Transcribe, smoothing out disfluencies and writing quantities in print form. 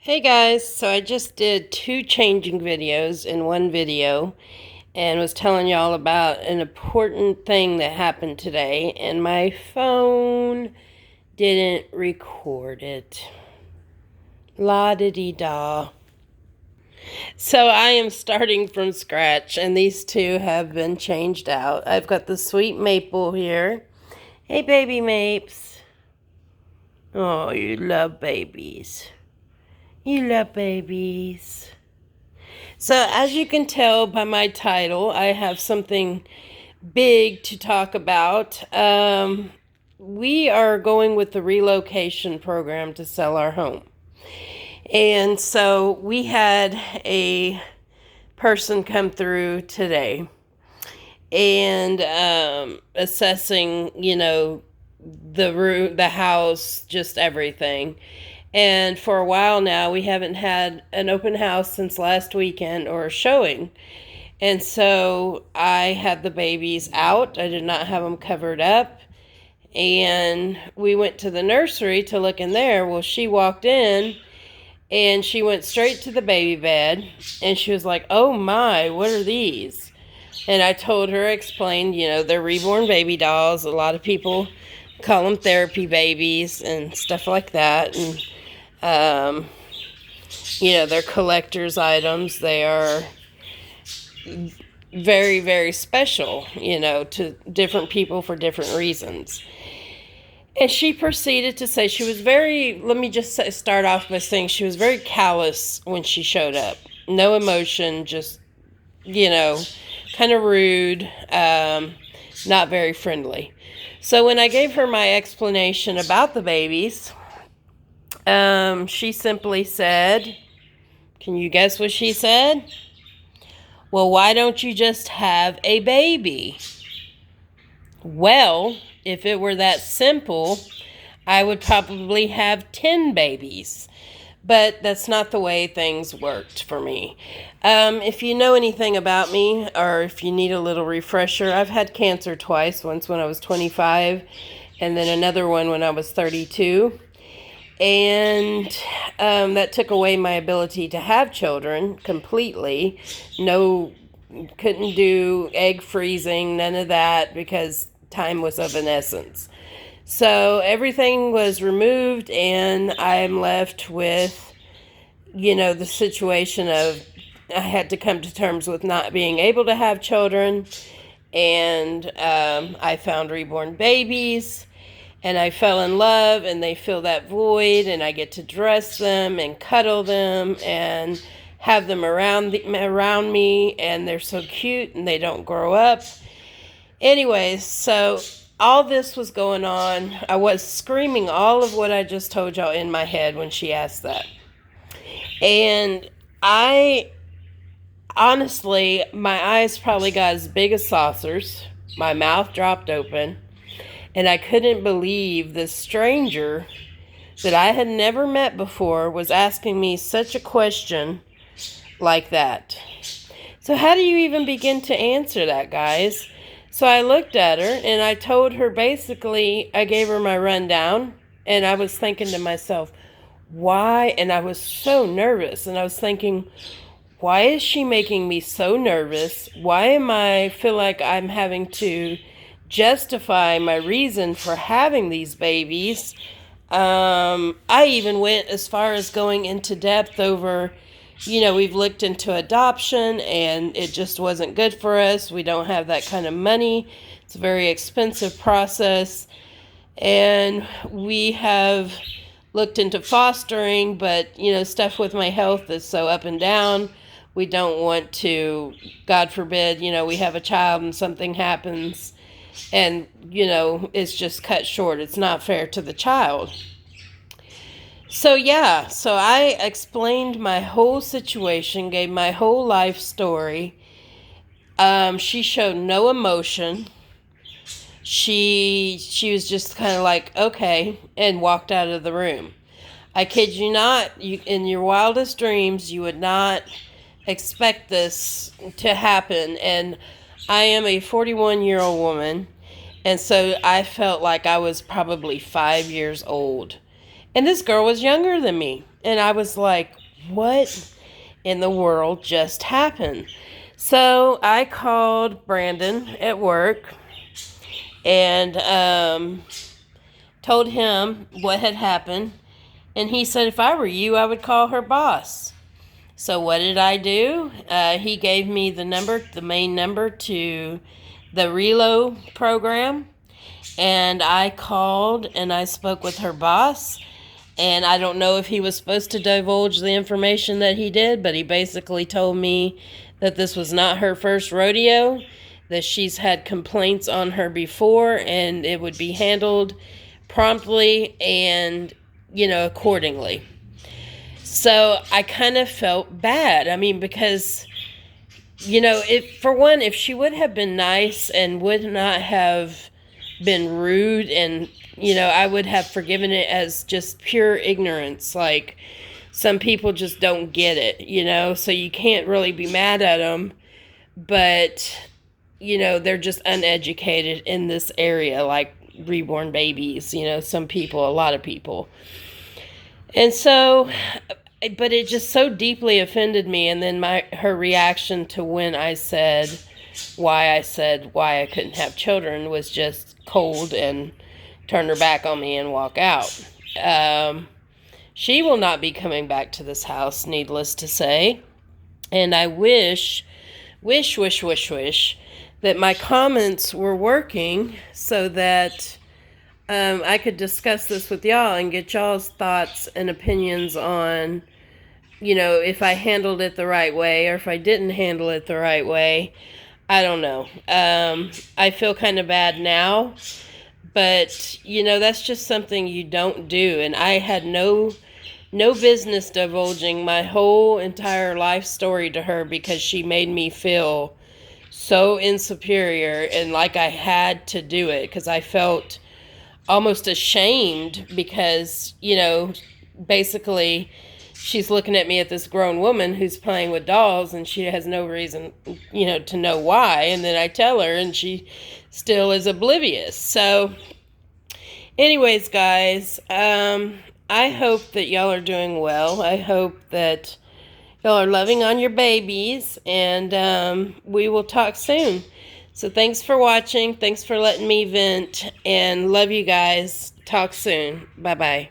Hey guys, so I just did 2 changing videos in one video and was telling y'all about an important thing that happened today, and my phone didn't record it. La-di-di-da. So I am starting from scratch, and these two have been changed out. I've got the sweet Maple here. Hey baby Mapes. Oh, you love babies. You love babies. So, as you can tell by my title, I have something big to talk about. We are going with the relocation program to sell our home. And so we had a person come through today and assessing, the house, just everything. And for a while now, we haven't had an open house since last weekend or a showing. And so I had the babies out. I did not have them covered up. And we went to the nursery to look in there. Well, she walked in and she went straight to the baby bed. And she was like, "Oh my, what are these?" And I told her, explained, they're reborn baby dolls. A lot of people call them therapy babies and stuff like that. And they're collector's items. They are very, very special, to different people for different reasons. And she proceeded to say let me just start off by saying she was very callous when she showed up. No emotion, just, kind of rude, not very friendly. So when I gave her my explanation about the babies, she simply said, can you guess what she said? "Well, why don't you just have a baby?" Well, if it were that simple, I would probably have 10 babies. But that's not the way things worked for me. If you know anything about me, or if you need a little refresher, I've had cancer twice, once when I was 25, and then another one when I was 32. And that took away my ability to have children completely. No, couldn't do egg freezing, none of that, because time was of an essence. So everything was removed, and I'm left with, the situation of I had to come to terms with not being able to have children. And I found reborn babies. And I fell in love, and they fill that void, and I get to dress them and cuddle them and have them around me, and they're so cute, and they don't grow up. Anyways, so all this was going on. I was screaming all of what I just told y'all in my head when she asked that. And I, honestly, my eyes probably got as big as saucers. My mouth dropped open. And I couldn't believe this stranger that I had never met before was asking me such a question like that. So how do you even begin to answer that, guys? So I looked at her and I told her, basically, I gave her my rundown, and I was thinking to myself, why? And I was so nervous, and I was thinking, why is she making me so nervous? Why am I feel like I'm having to justify my reason for having these babies? I even went as far as going into depth over, we've looked into adoption and it just wasn't good for us. We don't have that kind of money. It's a very expensive process. And we have looked into fostering, but, stuff with my health is so up and down. We don't want to, God forbid, we have a child and something happens, and, it's just cut short. It's not fair to the child. So, yeah, so I explained my whole situation, gave my whole life story. She showed no emotion. She was just kind of like, okay, and walked out of the room. I kid you not, in your wildest dreams, you would not expect this to happen. And I am a 41-year-old woman, and so I felt like I was probably 5 years old. And this girl was younger than me. And I was like, what in the world just happened? So I called Brandon at work and told him what had happened. And he said, if I were you, I would call her boss. So what did I do? He gave me the main number to the Relo program. And I called and I spoke with her boss. And I don't know if he was supposed to divulge the information that he did, but he basically told me that this was not her first rodeo, that she's had complaints on her before, and it would be handled promptly and, accordingly. So I kind of felt bad. I mean, because, if she would have been nice and would not have been rude, and I would have forgiven it as just pure ignorance. Like, some people just don't get it, so you can't really be mad at them, but they're just uneducated in this area, like reborn babies, a lot of people. And so, but it just so deeply offended me. And then her reaction to when I said why I couldn't have children was just cold and turn her back on me and walk out. She will not be coming back to this house, needless to say. And I wish that my comments were working so that I could discuss this with y'all and get y'all's thoughts and opinions on, if I handled it the right way or if I didn't handle it the right way. I don't know. I feel kind of bad now, but that's just something you don't do. And I had no business divulging my whole entire life story to her because she made me feel so insecure and like I had to do it, because I felt almost ashamed because, basically she's looking at me at this grown woman who's playing with dolls and she has no reason, to know why. And then I tell her and she still is oblivious. So anyways, guys, I hope that y'all are doing well. I hope that y'all are loving on your babies, and we will talk soon. So thanks for watching. Thanks for letting me vent, and love you guys. Talk soon. Bye-bye.